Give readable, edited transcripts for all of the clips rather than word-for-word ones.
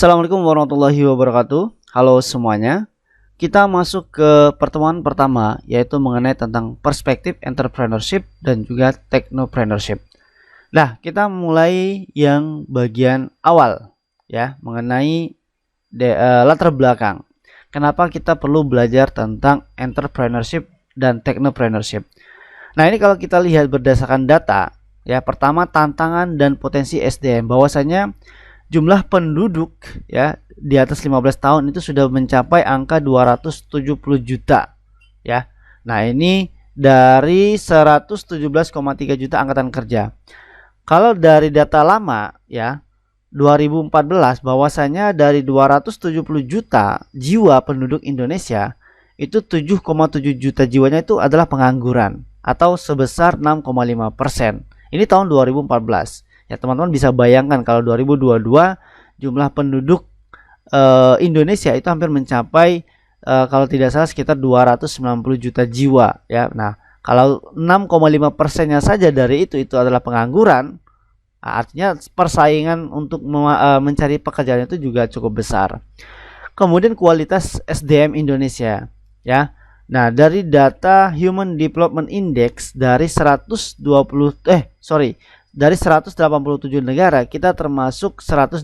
Assalamualaikum warahmatullahi wabarakatuh. Halo semuanya. Kita masuk ke pertemuan pertama, yaitu mengenai tentang perspektif entrepreneurship dan juga technopreneurship. Nah, kita mulai yang bagian awal ya, mengenai latar belakang. Kenapa kita perlu belajar tentang entrepreneurship dan technopreneurship? Nah, ini kalau kita lihat berdasarkan data, ya, pertama tantangan dan potensi SDM, bahwasanya jumlah penduduk ya di atas 15 tahun itu sudah mencapai angka 270 juta ya. Nah, ini dari 117,3 juta angkatan kerja. Kalau dari data lama ya 2014, bahwasanya dari 270 juta jiwa penduduk Indonesia itu 7,7 juta jiwanya itu adalah pengangguran atau sebesar 6,5%. Ini tahun 2014. Ya, teman-teman bisa bayangkan kalau 2022 jumlah penduduk Indonesia itu hampir mencapai kalau tidak salah sekitar 290 juta jiwa ya. Nah, kalau 6,5%-nya saja dari itu adalah pengangguran, artinya persaingan untuk mencari pekerjaan itu juga cukup besar. Kemudian kualitas SDM Indonesia ya. Nah, dari data Human Development Index dari 187 negara, kita termasuk 121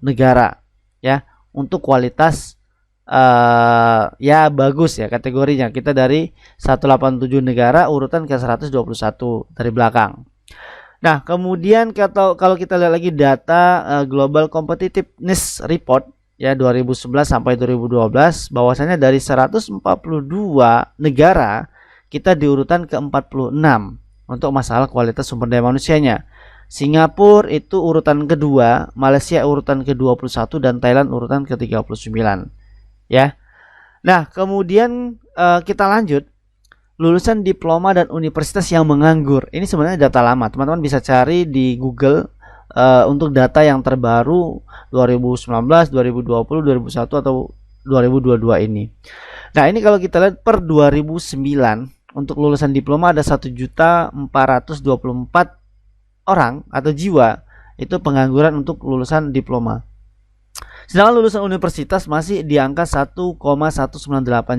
negara ya untuk kualitas ya bagus ya kategorinya. Kita dari 187 negara urutan ke 121 dari belakang. Nah, kemudian kalau kita lihat lagi data Global Competitiveness Report ya 2011 sampai 2012, bahwasanya dari 142 negara kita diurutan ke 46 untuk masalah kualitas sumber daya manusianya. Singapura itu urutan kedua, Malaysia urutan ke-21 dan Thailand urutan ke-39 ya. Nah, kemudian kita lanjut lulusan diploma dan universitas yang menganggur. Ini sebenarnya data lama, teman-teman bisa cari di Google untuk data yang terbaru 2019, 2020, 2021 atau 2022 ini. Nah, ini kalau kita lihat per 2009 untuk lulusan diploma ada 1.424 orang atau jiwa itu pengangguran untuk lulusan diploma. Sedangkan lulusan universitas masih di angka 1,198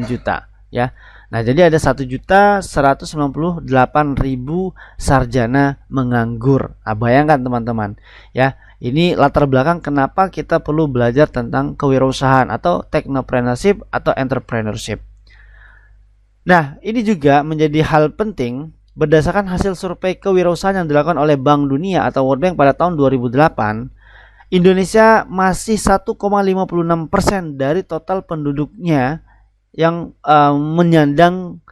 juta ya. Nah, jadi ada 1.198.000 sarjana menganggur. Nah, bayangkan teman-teman ya. Ini latar belakang kenapa kita perlu belajar tentang kewirausahaan atau technopreneurship atau entrepreneurship. Nah, ini juga menjadi hal penting berdasarkan hasil survei kewirausahaan yang dilakukan oleh Bank Dunia atau World Bank pada tahun 2008. Indonesia masih 1,56% dari total penduduknya yang menyandang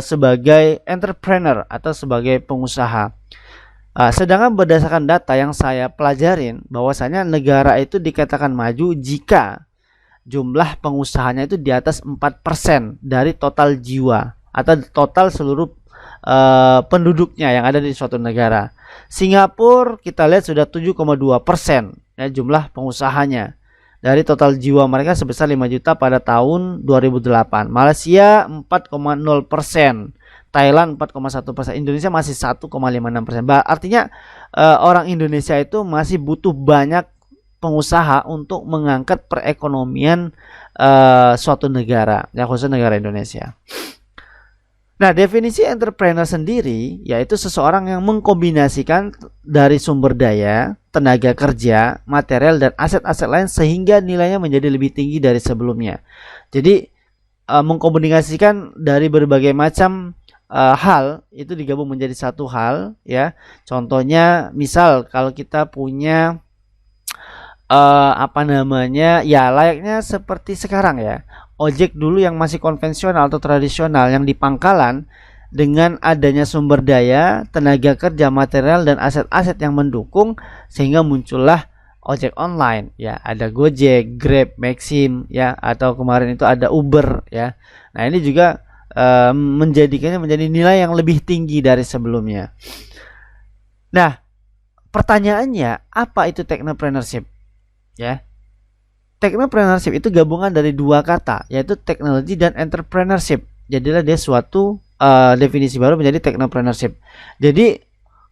sebagai entrepreneur atau sebagai pengusaha. Sedangkan berdasarkan data yang saya pelajarin, bahwasanya negara itu dikatakan maju jika jumlah pengusahanya itu di atas 4% dari total jiwa atau total seluruh penduduknya yang ada di suatu negara. Singapura kita lihat sudah 7,2% ya jumlah pengusahanya dari total jiwa mereka sebesar 5 juta pada tahun 2008. Malaysia 4,0%, Thailand 4,1%, Indonesia masih 1,56%. Artinya orang Indonesia itu masih butuh banyak pengusaha untuk mengangkat perekonomian suatu negara, ya khususnya negara Indonesia. Nah, definisi entrepreneur sendiri yaitu seseorang yang mengkombinasikan dari sumber daya, tenaga kerja, material dan aset-aset lain sehingga nilainya menjadi lebih tinggi dari sebelumnya. Jadi mengkombinasikan dari berbagai macam hal itu digabung menjadi satu hal ya. Contohnya misal kalau kita punya ya layaknya seperti sekarang ya, ojek dulu yang masih konvensional atau tradisional yang di pangkalan, dengan adanya sumber daya, tenaga kerja, material dan aset-aset yang mendukung sehingga muncullah ojek online ya, ada Gojek, Grab, Maxim ya, atau kemarin itu ada Uber ya. Nah, ini juga menjadikannya menjadi nilai yang lebih tinggi dari sebelumnya. Nah, pertanyaannya apa itu technopreneurship? Ya, technopreneurship itu gabungan dari dua kata yaitu teknologi dan entrepreneurship. Jadilah dia suatu definisi baru menjadi technopreneurship. Jadi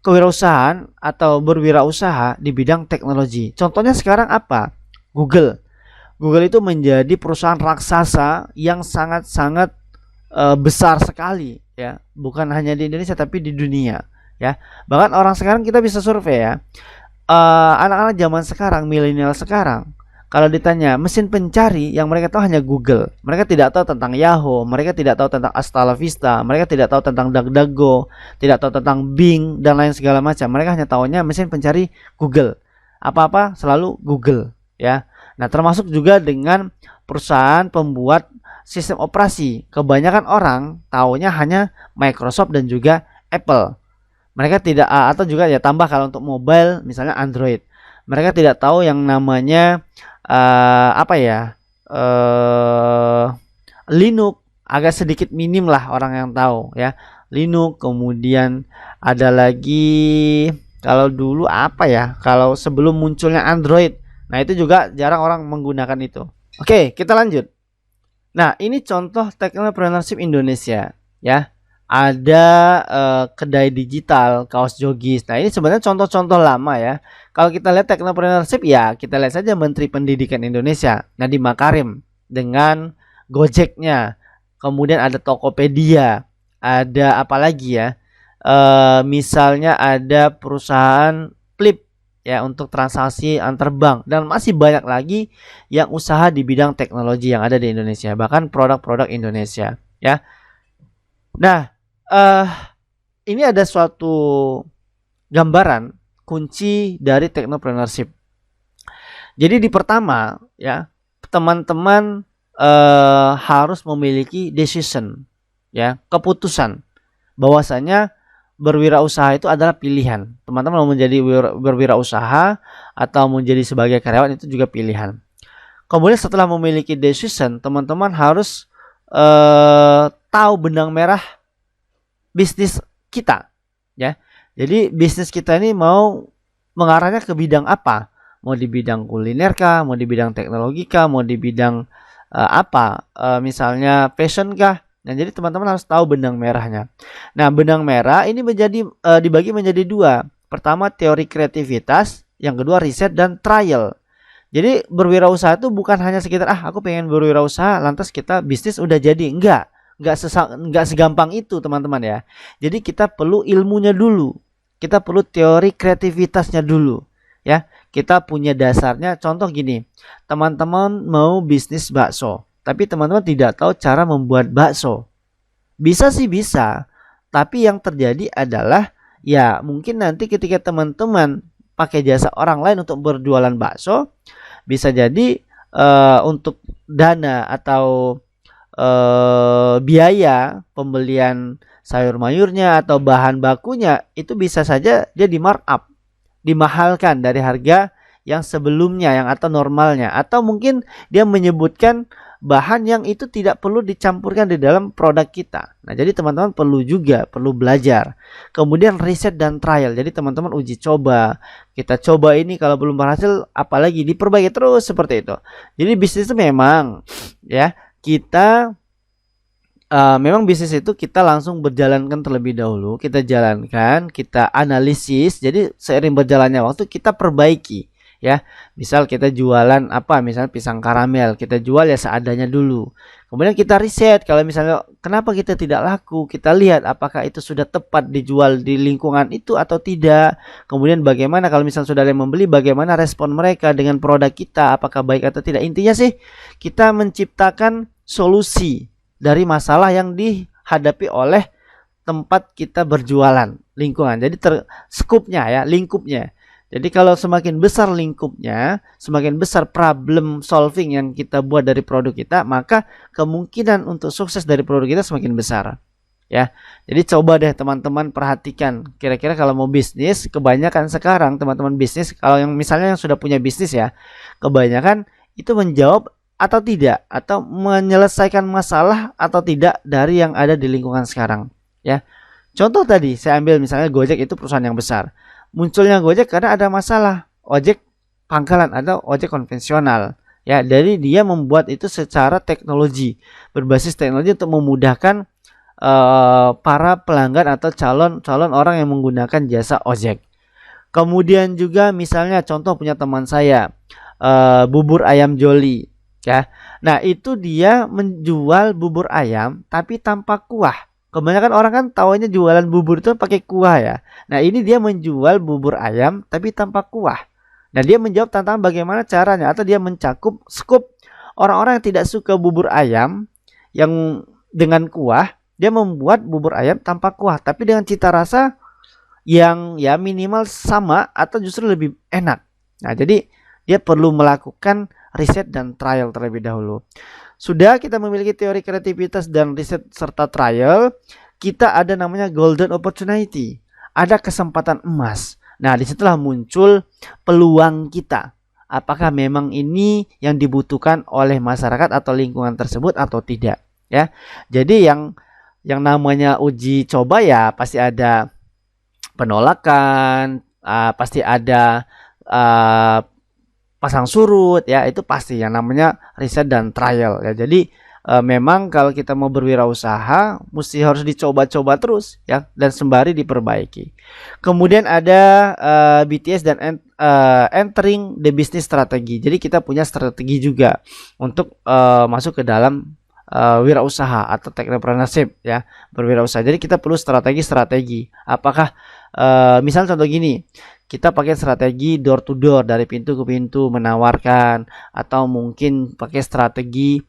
kewirausahaan atau berwirausaha di bidang teknologi. Contohnya sekarang apa? Google. Google itu menjadi perusahaan raksasa yang sangat-sangat besar sekali ya, bukan hanya di Indonesia tapi di dunia ya. Bahkan orang sekarang kita bisa survei ya, anak-anak zaman sekarang, milenial sekarang, kalau ditanya mesin pencari yang mereka tahu hanya Google. Mereka tidak tahu tentang Yahoo, mereka tidak tahu tentang Vista, mereka tidak tahu tentang DuckDuckGo, tidak tahu tentang Bing dan lain segala macam. Mereka hanya tahunya mesin pencari Google. Apa-apa selalu Google ya. Nah, termasuk juga dengan perusahaan pembuat sistem operasi. Kebanyakan orang taunya hanya Microsoft dan juga Apple. Mereka tidak, atau juga ya tambah kalau untuk mobile misalnya Android. Mereka tidak tahu yang namanya Linux. Agak sedikit minim lah orang yang tahu ya. Linux, kemudian ada lagi kalau dulu kalau sebelum munculnya Android. Nah, itu juga jarang orang menggunakan itu. Oke, kita lanjut. Nah, ini contoh technopreneurship Indonesia ya. Ada kedai digital, kaos jogis. Nah, ini sebenarnya contoh-contoh lama ya. Kalau kita lihat technopreneurship ya, kita lihat saja Menteri Pendidikan Indonesia, Nadiem Makarim dengan Gojeknya. Kemudian ada Tokopedia, ada apa lagi ya? Misalnya ada perusahaan Flip ya untuk transaksi antar bank, dan masih banyak lagi yang usaha di bidang teknologi yang ada di Indonesia, bahkan produk-produk Indonesia ya. Nah, ini ada suatu gambaran kunci dari technopreneurship. Jadi di pertama ya, teman-teman harus memiliki decision ya, keputusan bahwasanya berwirausaha itu adalah pilihan. Teman-teman mau menjadi berwirausaha atau menjadi sebagai karyawan itu juga pilihan. Kemudian setelah memiliki decision, teman-teman harus tahu benang merah bisnis kita ya. Jadi bisnis kita ini mau mengarahnya ke bidang apa? Mau di bidang kuliner kah? Mau di bidang teknologi kah? Mau di bidang misalnya fashion kah? Nah, jadi teman-teman harus tahu benang merahnya. Nah, benang merah ini dibagi menjadi dua. Pertama teori kreativitas, yang kedua riset dan trial. Jadi berwirausaha itu bukan hanya sekitar aku pengen berwirausaha lantas kita bisnis udah jadi. Enggak segampang itu teman-teman ya. Jadi kita perlu ilmunya dulu. Kita perlu teori kreativitasnya dulu ya. Kita punya dasarnya. Contoh gini, teman-teman mau bisnis bakso, tapi teman-teman tidak tahu cara membuat bakso. Bisa sih bisa, tapi yang terjadi adalah ya mungkin nanti ketika teman-teman pakai jasa orang lain untuk berjualan bakso, bisa jadi untuk dana atau biaya pembelian sayur mayurnya atau bahan bakunya itu bisa saja dia di markup, dimahalkan dari harga yang sebelumnya yang atau normalnya, atau mungkin dia menyebutkan bahan yang itu tidak perlu dicampurkan di dalam produk kita. Nah, jadi teman-teman perlu belajar. Kemudian riset dan trial. Jadi teman-teman uji coba. Kita coba ini, kalau belum berhasil apalagi diperbaiki terus seperti itu. Jadi bisnis itu memang ya, kita memang bisnis itu kita langsung berjalankan terlebih dahulu, kita jalankan, kita analisis. Jadi seiring berjalannya waktu kita perbaiki ya. Misal kita jualan misalnya pisang karamel, kita jual ya seadanya dulu. Kemudian kita riset, kalau misalnya kenapa kita tidak laku, kita lihat apakah itu sudah tepat dijual di lingkungan itu atau tidak. Kemudian bagaimana kalau misalnya sudah ada yang membeli, bagaimana respon mereka dengan produk kita, apakah baik atau tidak. Intinya sih kita menciptakan solusi dari masalah yang dihadapi oleh tempat kita berjualan, lingkungan. Jadi skupnya ya, lingkupnya. Jadi kalau semakin besar lingkupnya, semakin besar problem solving yang kita buat dari produk kita, maka kemungkinan untuk sukses dari produk kita semakin besar. Ya. Jadi coba deh teman-teman perhatikan, kira-kira kalau mau bisnis, kebanyakan sekarang teman-teman bisnis, kalau yang misalnya yang sudah punya bisnis ya, kebanyakan itu menjawab atau tidak, atau menyelesaikan masalah atau tidak dari yang ada di lingkungan sekarang. Ya. Contoh tadi saya ambil misalnya Gojek, itu perusahaan yang besar. Munculnya Gojek karena ada masalah ojek pangkalan atau ojek konvensional ya. Dari dia membuat itu secara teknologi, berbasis teknologi untuk memudahkan para pelanggan atau calon orang yang menggunakan jasa ojek. Kemudian juga misalnya contoh punya teman saya, bubur ayam Jolly ya. Nah, itu dia menjual bubur ayam tapi tanpa kuah. Kebanyakan orang kan taunya jualan bubur itu pakai kuah ya. Nah, ini dia menjual bubur ayam tapi tanpa kuah. Nah, dia menjawab tantangan bagaimana caranya, atau dia mencakup skup orang-orang yang tidak suka bubur ayam yang dengan kuah. Dia membuat bubur ayam tanpa kuah tapi dengan cita rasa yang ya minimal sama atau justru lebih enak. Nah, jadi dia perlu melakukan riset dan trial terlebih dahulu. Sudah kita memiliki teori kreativitas dan riset serta trial, kita ada namanya golden opportunity. Ada kesempatan emas. Nah, disitulah muncul peluang kita. Apakah memang ini yang dibutuhkan oleh masyarakat atau lingkungan tersebut atau tidak, ya. Jadi yang namanya uji coba ya pasti ada penolakan, pasti ada pasang surut ya, itu pasti yang namanya riset dan trial ya. Jadi memang kalau kita mau berwirausaha mesti harus dicoba-coba terus ya, dan sembari diperbaiki. Kemudian ada BTS dan entering the business strategy. Jadi kita punya strategi juga untuk masuk ke dalam wirausaha atau technopreneurship ya, berwirausaha. Jadi kita perlu strategi. Apakah misal contoh gini, kita pakai strategi door to door, dari pintu ke pintu menawarkan, atau mungkin pakai strategi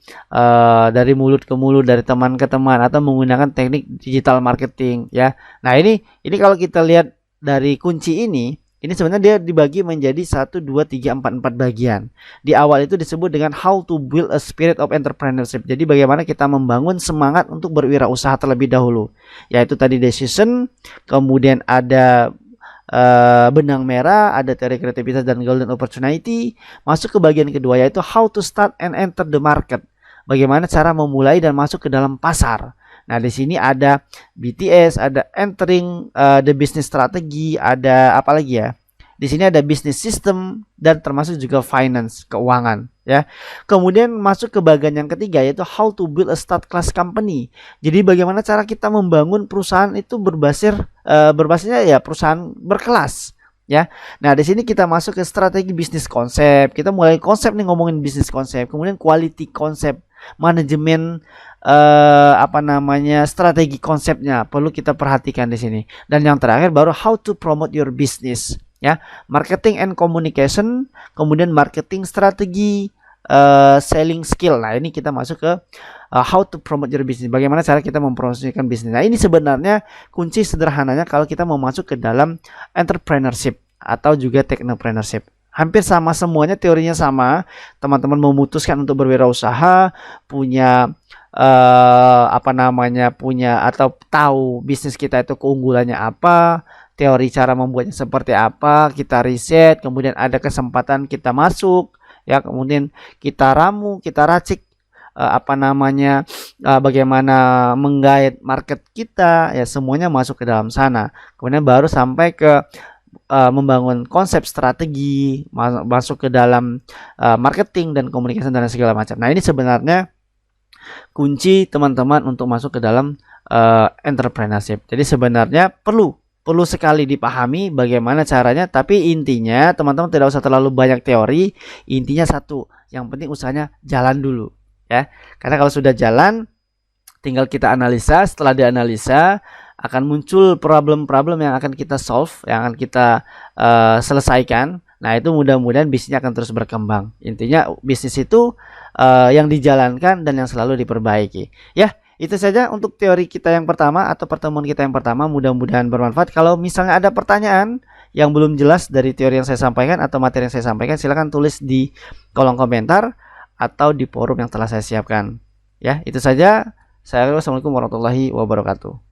dari mulut ke mulut, dari teman ke teman, atau menggunakan teknik digital marketing ya. Nah, ini kalau kita lihat dari kunci ini sebenarnya dia dibagi menjadi 1, 2, 3, 4 bagian. Di awal itu disebut dengan how to build a spirit of entrepreneurship. Jadi bagaimana kita membangun semangat untuk berwirausaha terlebih dahulu. Yaitu tadi decision, kemudian ada benang merah, ada teori kreativitas dan golden opportunity. Masuk ke bagian kedua yaitu how to start and enter the market. Bagaimana cara memulai dan masuk ke dalam pasar. Nah, di sini ada BTS, ada entering the business strategy, ada apa lagi ya? Di sini ada business system dan termasuk juga finance, keuangan ya. Kemudian masuk ke bagian yang ketiga yaitu how to build a start class company. Jadi bagaimana cara kita membangun perusahaan itu berbasisnya ya perusahaan berkelas ya. Nah, di sini kita masuk ke strategi bisnis konsep. Kita mulai konsep nih, ngomongin bisnis konsep. Kemudian quality konsep, manajemen strategi konsepnya perlu kita perhatikan di sini. Dan yang terakhir baru how to promote your business ya, marketing and communication, kemudian marketing strategi, selling skill. Nah, ini kita masuk ke how to promote your business, bagaimana cara kita mempromosikan bisnis. Nah, ini sebenarnya kunci sederhananya kalau kita mau masuk ke dalam entrepreneurship atau juga technopreneurship. Hampir sama semuanya, teorinya sama. Teman-teman memutuskan untuk berwirausaha, punya punya atau tahu bisnis kita itu keunggulannya apa, teori cara membuatnya seperti apa, kita riset, kemudian ada kesempatan kita masuk ya, kemudian kita ramu, kita racik bagaimana menggait market kita ya, semuanya masuk ke dalam sana. Kemudian baru sampai ke membangun konsep strategi, masuk ke dalam marketing dan komunikasi dan segala macam. Nah, ini sebenarnya kunci teman-teman untuk masuk ke dalam entrepreneurship. Jadi sebenarnya perlu sekali dipahami bagaimana caranya, tapi intinya teman-teman tidak usah terlalu banyak teori. Intinya satu, yang penting usahanya jalan dulu ya. Karena kalau sudah jalan tinggal kita analisa, setelah dianalisa akan muncul problem-problem yang akan kita solve, yang akan kita selesaikan. Nah, itu mudah-mudahan bisnisnya akan terus berkembang. Intinya bisnis itu yang dijalankan dan yang selalu diperbaiki. Ya, itu saja untuk teori kita yang pertama atau pertemuan kita yang pertama. Mudah-mudahan bermanfaat. Kalau misalnya ada pertanyaan yang belum jelas dari teori yang saya sampaikan atau materi yang saya sampaikan, silakan tulis di kolom komentar atau di forum yang telah saya siapkan. Ya, itu saja. Assalamualaikum warahmatullahi wabarakatuh.